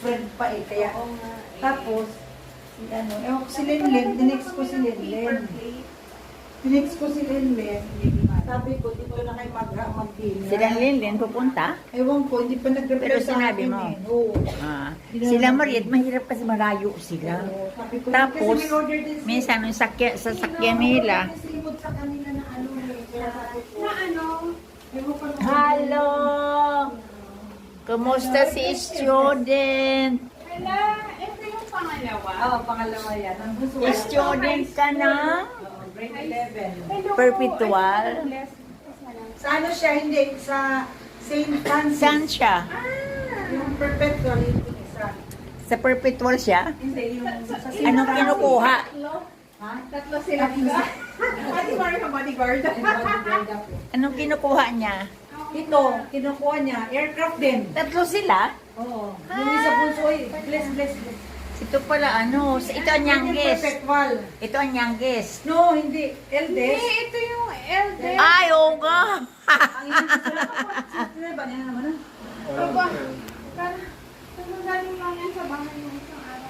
friend pa eh. Kaya, Oo nga eh. tapos, ano, ewan ko si Lenlen, dinext ko si Lenlen. Dinext ko si Lenlen. Sabi ko, dito na kayo mag-dinner. Silang Linlin pupunta? Ewan ko, hindi pa nag-reply Pero sa sinabi akin mo. eh. Oo. Ah, sila Mariet, mahirap kasi malayo sila. Oo, sabi ko, Tapos, kasi in-order din si- minsan yung sa sakyan nila. Silimod sa kanila na ano eh. Kaya sabi ko, Na ano? ewan ko na- Hello! Kumusta si student? Hala, ito yung pangalawa. Oo, pangalawa yan. Ang gusto ko. Student ka na? Oo, grade 11. Hello, Perpetual? ay, bless. Sa ano siya, hindi, sa St. Francis. Saan siya? Yung perpetual, yung isa. Sa perpetual siya? Hindi, yung sa St. Anong Francis. kinukuha? Ha? Tatlo sila. Bodyguard ka, bodyguard. Bodyguard ako. Anong kinukuha niya? Ito, kinukuha niya, aircraft din. Tatlo sila? Oo. Yung isa bunso, bless, bless, bless. Ito pala ano, ito ang Yung youngest. perpetual. Ito ang youngest. No, hindi. Hindi, Eldest. ito yung eldest. Ay, oo nga. Ang youngest wala pa po. Sino ba niya naman? Aba, parang galing lang yan sa bahay ng isang araw.